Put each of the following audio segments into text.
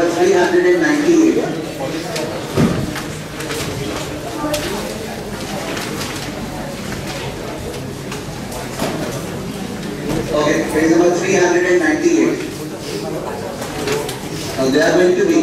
number 398. Okay, page number 398. Now there are going to be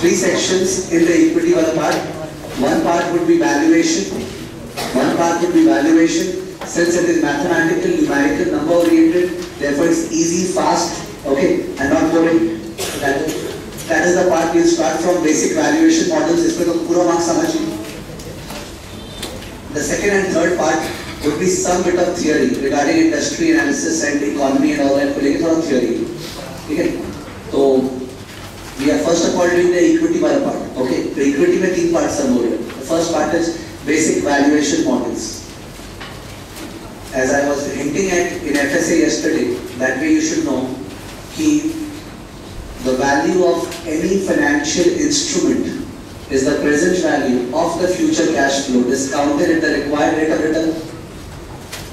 3 sections in the equity part. One part would be valuation. Since it is mathematical, numerical, number oriented, therefore it's easy, fast, okay, and not boring. That is the part we'll start from basic valuation models. इसमें तो पूरा mark समझिए. The second and third part would be some bit of theory regarding industry analysis and economy and all that. को लेके थोड़ा theory, ठीक है? तो we are first of all doing the equity वाला part, okay? तो equity में 3 parts हैं मोरे. The first part is basic valuation models. As I was hinting at in FSA yesterday, that way you should know कि the value of any financial instrument is the present value of the future cash flow discounted at the required rate of return.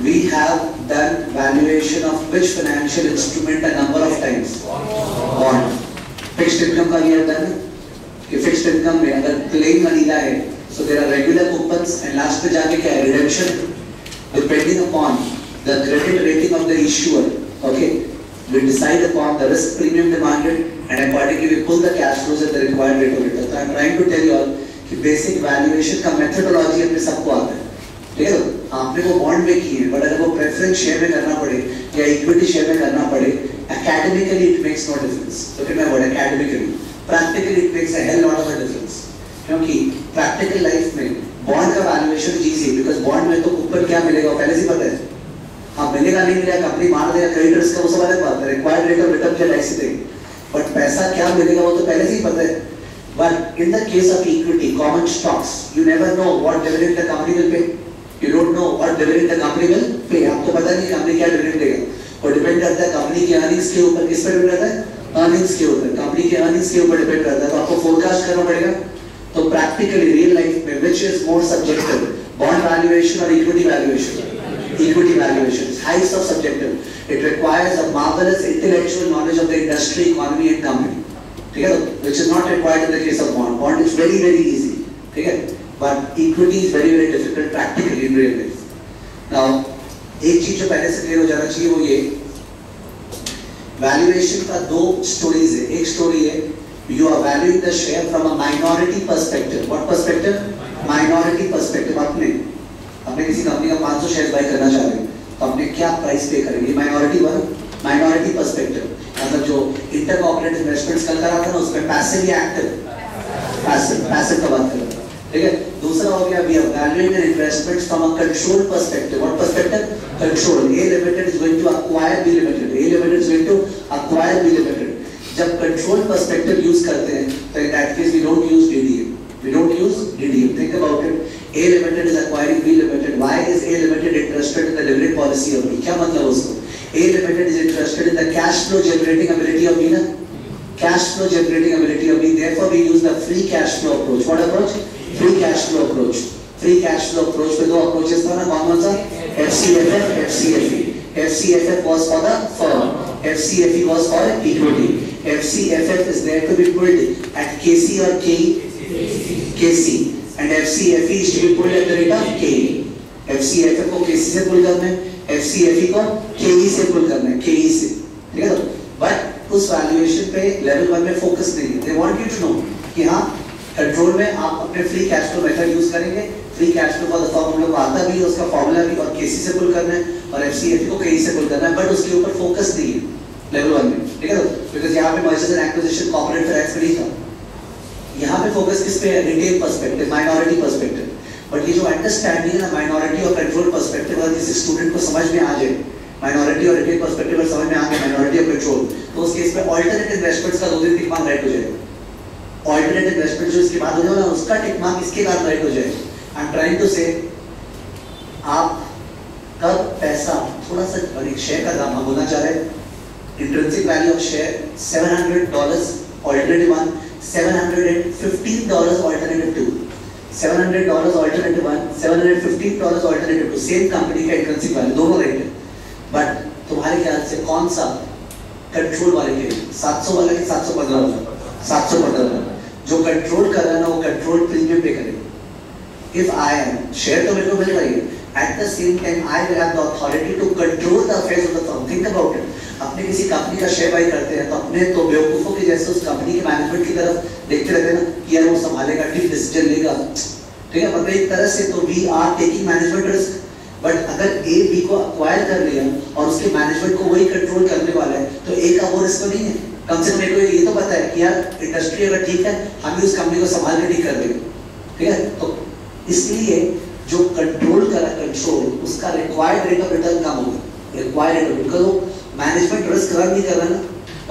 We have done valuation of which financial instrument a number of times. Bond. Fixed income का भी आता है ना कि fixed income में अगर plain money है, so there are regular coupons and last पे जाके क्या है redemption. Depending upon the credit rating of the issuer, okay, we decide upon the risk premium demanded and accordingly we pull the cash flows at the required rate of return. So I am trying to tell you all कि basic valuation का methodology अपने सबको आता है, ठीक है? आपने वो bond में की है, but अगर वो preference share में करना पड़े या equity share में करना पड़े, academically it makes no difference. तो फिर मैं बोला academically, practically it makes a hell lot of a difference. क्योंकि practical life में बॉन्ड का वैल्यूएशन इजी है, बिकॉज़ बॉन्ड में तो ऊपर क्या मिलेगा पहले से पता है. हाँ मिलेगा नहीं मिलेगा, कंपनी मार देगा, क्रेडिटर्स का वो सब अलग बात है, रिक्वायर्ड रेट ऑफ रिटर्न क्या ऐसे देंगे, बट पैसा क्या मिलेगा वो तो पहले से ही पता है. But in the case of equity common stocks you never know what dividend the company will pay. You don't know what dividend the company will pay. आपको पता नहीं कंपनी क्या डिविडेंड देगा, और डिपेंड करता है कंपनी के अर्निंग्स के ऊपर. किस पर डिपेंड करता है? अर्निंग्स के ऊपर. कंपनी के अर्निंग्स के ऊपर डिपेंड करता है, तो आपको फोरकास्ट करना पड़ेगा. तो प्रैक्टिकली रियल लाइफ में which is more subjective, bond valuation or equity valuation? Equity valuation is highly subjective. It requires a marvelous intellectual knowledge of the industry, economy and company, ठीक है? Which is not required in the case of bond. Bond is very easy, ठीक है? But equity is very difficult practically in real life. Now एक चीज जो पहले से clear हो जाना चाहिए वो ये valuation का 2 स्टोरीज है. एक स्टोरी है you are valuing the share from a minority perspective. What perspective? Minority perspective. आपने किसी कंपनी का 500 शेयर बाय करना चाह रहे हैं, तो आपने क्या प्राइस पे करेंगे? Minority one, minority perspective. मतलब जो इंटर कॉर्पोरेट इन्वेस्टमेंट्स कल करा था ना, उसमें पैसिव या एक्टिव? पैसिव का बात कर रहा हूं, ठीक है? दूसरा हो गया we are valuing an investments from a controlled perspective. What perspective? Control. A limited is going to acquire B limited. A limited is going to acquire B limited. जब कंट्रोल पर्सपेक्टिव यूज करते हैं तो in that case we don't use DDM. Think about it. A limited is acquiring B limited. Why is A limited interested in the dividend policy of B? क्या मतलब उसको? A limited is interested in the cash flow generating ability of B ना? Cash flow generating ability of B. Therefore we use the free cash flow approach. What approach? Free cash flow approach. Free cash flow approach पे 2 approaches था ना, कौन सा? FCFF, FCFE. FCFF was for the firm. FCFE was for equity. FCFF is there to be pulled at KC or KE? KC. And FCFE is to be pulled at the rate of KE. FCFF को KC से पुल करना है, FCFE को KE से पुल करना है, KE से, ठीक है? तो बट उस वैल्यूएशन पे लेवल 1 में फोकस नहीं है. They want you to know कि हाँ कंट्रोल में आप अपने free cash flow method use करेंगे. फ्री कैश फ्लो का फॉर्म हम लोग को आता भी है, उसका फॉर्मूला भी, और KC से पुल करना है और FCFE को KE से पुल करना है, बट उसके ऊपर फोकस नहीं है लेवल 1 में, ठीक है? तो बिकॉज़ यहाँ पे mergers and acquisition corporate finance नहीं था. यहाँ पे फोकस किस पे है? Retail perspective, minority perspective. But ये जो अंडरस्टैंडिंग है ना माइनॉरिटी और कंट्रोल पर्सपेक्टिव, अगर किसी स्टूडेंट को समझ में आ जाए माइनॉरिटी और रिटेल पर्सपेक्टिव और समझ में आ गया माइनॉरिटी और कंट्रोल, तो उस केस में ऑल्टरनेट इन्वेस्टमेंट्स का 2 दिन टिक मार्क राइट हो जाएगा. ऑल्टरनेट इन्वेस्टमेंट जो इसके बाद हो जाएगा ना, उसका टिक मार्क इसके बाद राइट हो जाएगा. आई एम ट्राइंग टू से आप कब पैसा थोड़ा सा शेयर का दाम हम बोलना चाह रहे हैं. Intrinsic value of share $700 alternative 1, $715 alternative 2. $700 alternative 1, $715 alternative 2. Same company का इंट्रिंसिक वैल्यू दोनों राइट है. बट तुम्हारे ख्याल से कौन सा कंट्रोल वाले के 700 वाला के 715 वाला 715 वाला जो कंट्रोल कर रहा है ना वो कंट्रोल प्रीमियम पे करेगा। इफ आई एम शेयर तो मेरे को मिल रही है, at the same time I will have the authority to control the affairs of the firm. Think about it, अपने किसी कंपनी का शेयर बाई करते हैं तो अपने तो बेवकूफों के जैसे उस कंपनी के मैनेजमेंट की तरफ देखते रहते हैं ना कि यार वो संभालेगा, ठीक डिसीजन लेगा, ठीक है। मतलब एक तरह से तो we are taking management risk. But अगर ए बी को अक्वायर कर लिया और उसके मैनेजमेंट को वही कंट्रोल करने वाला है तो ए का वो रिस्क नहीं है। कम से कम मेरे को ये तो पता है कि यार इंडस्ट्री अगर ठीक है हम भी उस कंपनी को संभाल के ठीक कर देंगे, ठीक है। तो इसलिए जो कंट्रोल करा कंट्रोल उसका रिक्वायर्ड रेट ऑफ रिटर्न कम होगा, रिक्वायर्ड रेट ऑफ रिटर्न, वो मैनेजमेंट रिस्क रन नहीं कर रहा ना,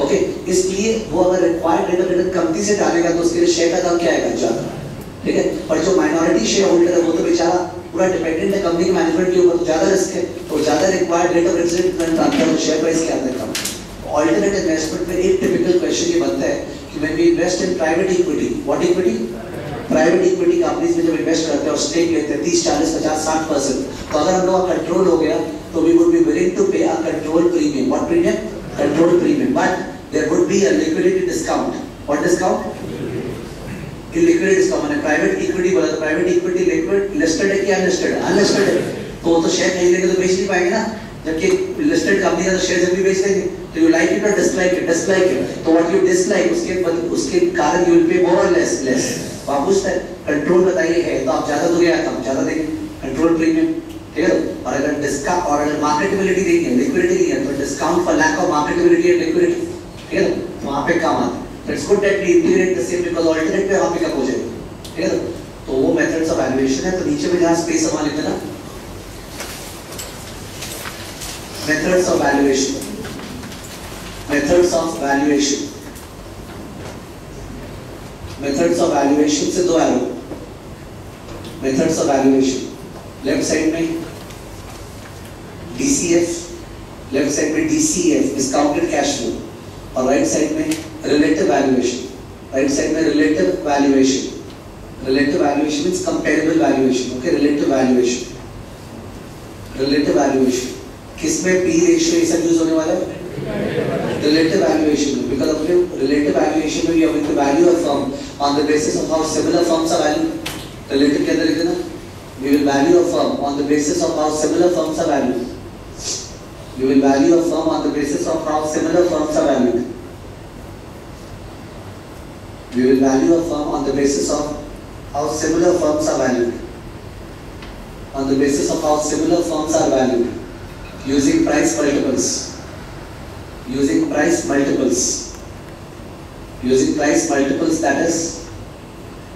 ओके। इसलिए वो अगर रिक्वायर्ड रेट ऑफ रिटर्न कमती से डालेगा तो उसके लिए शेयर का दाम क्या आएगा, ज्यादा, ठीक है। पर जो माइनॉरिटी शेयर होल्डर है वो तो बेचारा पूरा डिपेंडेंट है कंपनी के मैनेजमेंट के ऊपर, तो ज्यादा रिस्क है, तो ज्यादा रिक्वायर्ड रेट ऑफ रिटर्न डालता है तो शेयर प्राइस क्या आता है, कम। ऑल्टरनेट इन्वेस्टमेंट में एक टिपिकल क्वेश्चन ये बनता है कि when we invest in private equity, what equity, private equity companies में जब इन्वेस्ट करते हैं और स्टेक लेते हैं 30, 40, 50, 60%, तो अगर हम लोग का कंट्रोल हो गया तो we would be willing to pay a control premium. What premium, control premium. But there would be a liquidity discount. What discount, liquidity discount. मैंने प्राइवेट इक्विटी बोला तो प्राइवेट इक्विटी लिक्विड लिस्टेड है कि unlisted है, unlisted है, तो वो तो शेयर खरीदेंगे तो बेच नहीं पाएंगे ना, जबकि लिस्टेड कंपनी का तो शेयर जब भी बेच देंगे। तो यू लाइक इट और डिसलाइक इट, डिसलाइक इट, तो व्हाट यू डिसलाइक उसके कारण यू विल पे मोर और लेस, आप पूछते हैं कंट्रोल बताइए है तो आप ज्यादा दोगे या कम, ज्यादा देंगे, कंट्रोल प्रीमियम, ठीक है। और अगर डिस्काउंट और अगर मार्केटेबिलिटी नहीं है, लिक्विडिटी नहीं है, तो discount for lack of marketability and liquidity, ठीक है, तो वहां पे कम आता है। It's good that we integrate the same because alternate पे वहां पे कम हो जाएगा, ठीक है। तो वो मेथड्स ऑफ वैल्यूएशन है। तो नीचे में जहां स्पेस हमारे लिखना ना methods of valuation, methods of valuation, methods of valuation से दो arrow, methods of valuation, left side में DCF, लेफ्ट साइड में DCF डिस्काउंटेड कैश फ्लो, और राइट साइड में रिलेटिव वैल्यूएशन, राइट साइड में relative valuation. Relative valuation means comparable valuation, okay. Relative valuation, relative valuation किसमें P ratio ये सब use होने वाला है, relative valuation, because of relative valuation में we are going to value a firm on the basis of how similar firms are valued. Relative के अंदर लिख देना, we will value a firm on the basis of how similar firms are valued. We will value a firm on the basis of how similar firms are valued. We will value a firm on the basis of how similar firms are valued. On the basis of how similar firms are valued, using price multiples. Using price multiples, using price multiples, that is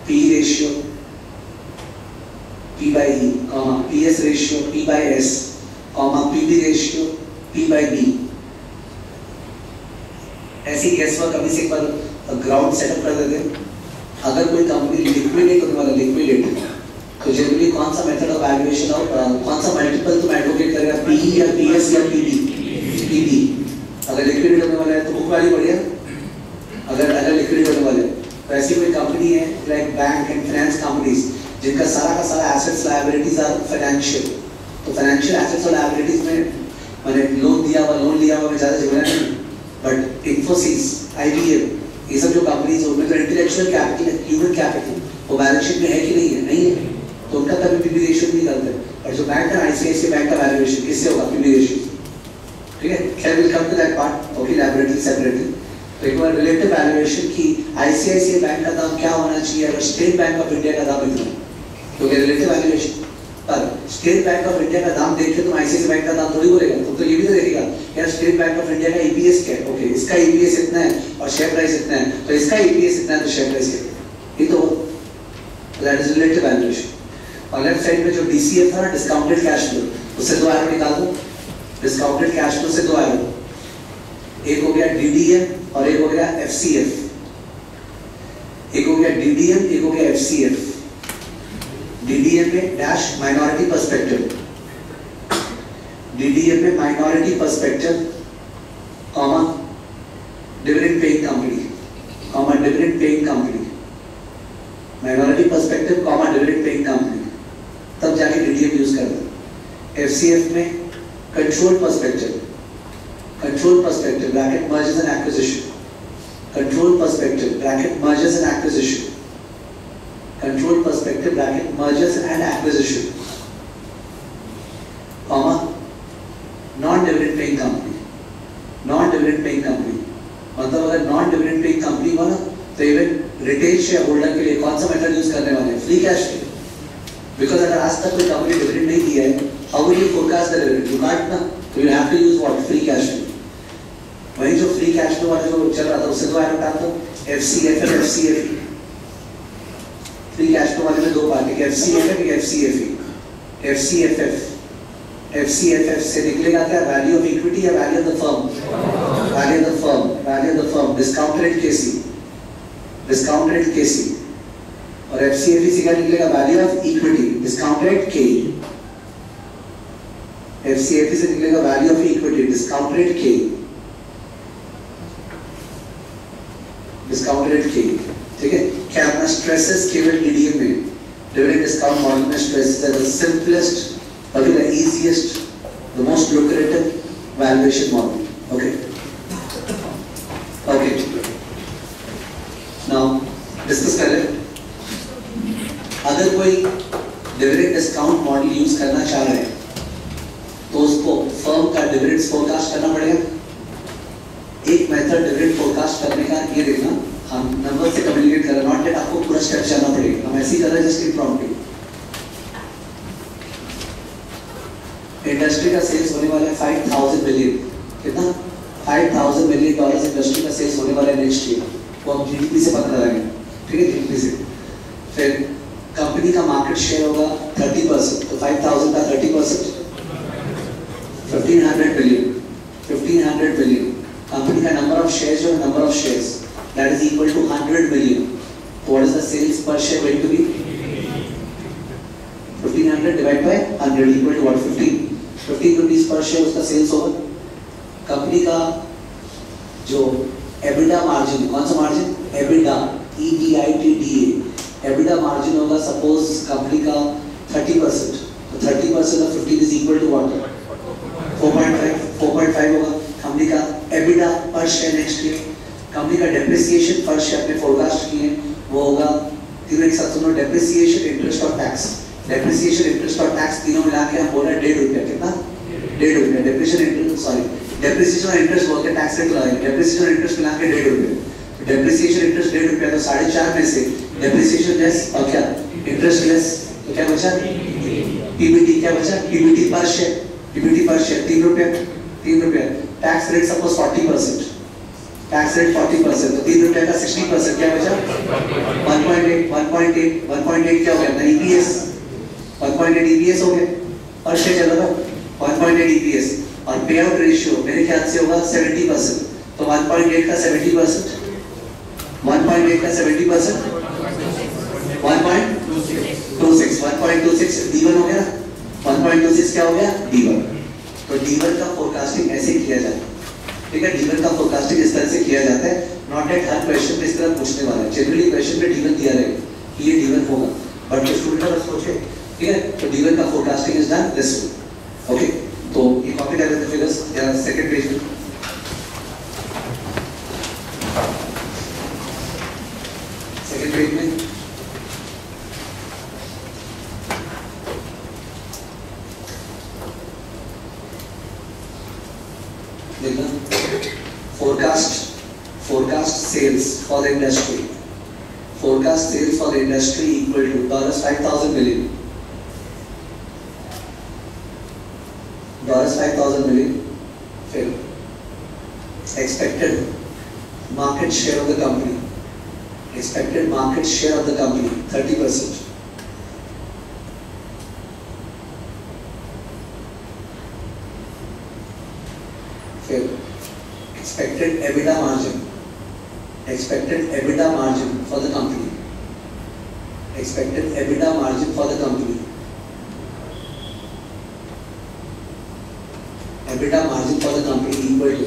P ratio P by E, comma PS ratio P by S, comma PB ratio P by B। ऐसी guesswork अभी से एक बार ground setup कर देते हैं। अगर कोई company liquidate होने वाला, लिक्विडेट, तो जनरली कौन सा मेथड ऑफ वैल्यूएशन और कौन सा मल्टीपल तुम एडवोकेट करेगा, PE या PS या PB। अगर लिक्विडेट होने वाला है तो बुक वैल्यू बढ़िया, अगर लिक्विडेट होने वाले तो ऐसी कोई कंपनी है like bank and finance companies जिनका सारा का सारा एसेट्स लायबिलिटीज आर फाइनेंशियल, तो फाइनेंशियल एसेट्स और लायबिलिटीज में मैंने लोन दिया हुआ में ज्यादा झगड़ा नहीं। बट इन्फोसिस, IBM, ये सब जो कंपनीज है उनमें तो इंटेलेक्चुअल कैपिटल है, ह्यूमन कैपिटल, वो बैलेंस शीट में है कि नहीं है, नहीं है, तो उनका कभी PB रेशियो नहीं करते। और जो बैंक है ICICI बैंक का वैल्यूएशन किससे होगा, PB रेशियो, ठीक है। Shall we come to that part? Okay, elaborately, separately. तो एक बार रिलेटिव वैल्यूएशन की ICICI बैंक का दाम क्या होना चाहिए अगर स्टेट बैंक ऑफ इंडिया का दाम इतना, तो क्या रिलेटिव वैल्यूएशन पर स्टेट बैंक ऑफ इंडिया का दाम देख के तुम ICICI बैंक का दाम थोड़ी बोलेगा, तुम तो ये भी तो देखेगा यार स्टेट बैंक ऑफ इंडिया का EPS क्या है, ओके इसका EPS इतना है और शेयर प्राइस इतना है, तो इसका EPS इतना है तो शेयर प्राइस कितना है, ये तो दैट इज रिलेटिव वैल्यूएशन। और लेफ्ट साइड में जो DCF था, डिस्काउंटेड कैश फ्लो, उससे दो एरो निकाल दो, डिस्काउंटेड कैश फ्लो से दो एरो, एक हो गया DDM और एक हो गया FCF, एक हो गया DDM, एक हो गया FCF। DDM में डैश माइनॉरिटी पर्सपेक्टिव, DDM में minority perspective, comma dividend paying company, comma dividend paying company, minority perspective comma dividend paying company, तब जाके DDM यूज करते हैं। FCF में control perspective, Control perspective, bracket mergers and acquisition. Control perspective, bracket mergers and acquisition. Control perspective, bracket mergers and acquisition. Comma, non-dividend paying company. Non-dividend paying company. मतलब अगर non-dividend paying company हो ना, तो even retail shareholder के लिए कौन सा method use करने वाले हैं? Free cash flow. Because अगर आज तक कोई कंपनी डिविडेंड नहीं दिया है, how will you forecast the dividend? You can't ना, so you have to use what? Free cash flow. वही जो free cash flow वाला जो चल रहा था, उससे तो आया उठा तो FCF और FCFE. Free cash flow वाले में दो पार्ट है, FCF और FCFE. FCFF. FCFF से निकलेगा क्या? Value of equity या value of the firm? Value of the firm. Value of the firm. Discount rate KC. Discount rate KC. और FCFE से क्या निकलेगा? Value of equity. Discount rate K. FCFE से निकलेगा value of equity. Discount rate K. Discount rate K. ठीक है? क्या अपना stresses केवल EDM में dividend discount model में stresses है the simplest, probably the easiest, the most lucrative valuation model. Okay. Okay. Now discuss करें. अगर कोई डिविडेंड डिस्काउंट मॉडल यूज करना चाह रहे हैं तो उसको फर्म का डिविडेंड्स फोरकास्ट करना पड़ेगा. एक मेथड डिविडेंड फोरकास्ट करने का ये देखना, हम नंबर से कम्युनिकेट कर रहे हैं, नॉट डेट आपको पूरा स्टेप चलना पड़ेगा. हम ऐसे ही कर रहे हैं जस्ट इम्प्रॉम्प्टली. इंडस्ट्री का सेल्स होने वाला है 5000 मिलियन. कितना? 5000 मिलियन डॉलर्स इंडस्ट्री का सेल्स होने वाला है नेक्स्ट ईयर. वो हम जीडीपी से पता लगाएंगे. ठीक है, जीडीपी से. फिर कंपनी का मार्केट शेयर होगा 30%, तो 5000 का 30% 1500 मिलियन. 1500 मिलियन. कंपनी का नंबर ऑफ शेयर्स जो number of shares that is equal to 100 million. What is the sales per share going to be? 1500 divide by 100 equal to what? 15 rupees per share उसका sales होगा. Company का जो EBITDA margin, कौन सा margin? EBITDA, EBITDA. EBITDA margin होगा suppose company का 30%, तो 30% of 15 is equal to what? 4.5 होगा. कंपनी का एबिडा पर शेयर नेक्स्ट ईयर. कंपनी का डेप्रिसिएशन पर शेयर अपने फोरकास्ट किए वो होगा, तीनों एक साथ सुनो, डेप्रिसिएशन, इंटरेस्ट और टैक्स. डेप्रिसिएशन, इंटरेस्ट और टैक्स तीनों मिला के हम बोल रहे हैं 1.5 रुपया. कितना? 1.5 रुपया. डेप्रिसिएशन और इंटरेस्ट बोल के टैक्स रेट लगाएंगे. डेप्रिसिएशन और इंटरेस्ट मिला के 1.5 रुपया. डेप्रिसिएशन इंटरेस्ट 1.5 रुपया, तो 4.5 में से डेप्रिसिएशन लेस और क्या? इंटरेस्ट लेस, तो क्या बचा? पीबीटी. क्या बचा? पीबीटी पर शेयर. पीबीटी पर शेयर 3 रुपया. 3 रुपया. Tax rate suppose 40%. Tax rate 40%, तो 3 रुपया का 60%. क्या बचा? 1.8 क्या हो गया? अपना EPS. 1.8 EPS हो गया. पर शेयर चल रहा था 1.8 EPS. और पे आउट रेशियो मेरे ख्याल से होगा 70%, तो 1.8 का 70%. 1.8 का 70% 1.26 D1 हो गया. 1.26 क्या हो गया? D1. तो D1 का फोरकास्टिंग ऐसे किया जाता है. ठीक है, D1 का फोरकास्टिंग इस तरह से किया जाता है. नॉट एट हर क्वेश्चन में इस तरह पूछने वाला है. जनरली क्वेश्चन में D1 दिया रहेगा कि ये D1 होगा, बट जो स्टूडेंट है सोचे. ठीक है, तो D1 का forecasting is done this way. Okay, तो ये कॉपी कर लेते फिगर्स या सेकंड पेज में. सेकंड पेज में देखना, forecast sales for the industry. Forecast sales for the industry equal to $5,000 million. $5,000 million. Fail. Expected market share of the company. Expected market share of the company 30%. Fail. Expected EBITDA margin. Expected EBITDA margin for the company. Expected EBITDA margin for the company. EBITDA margin for the company equal to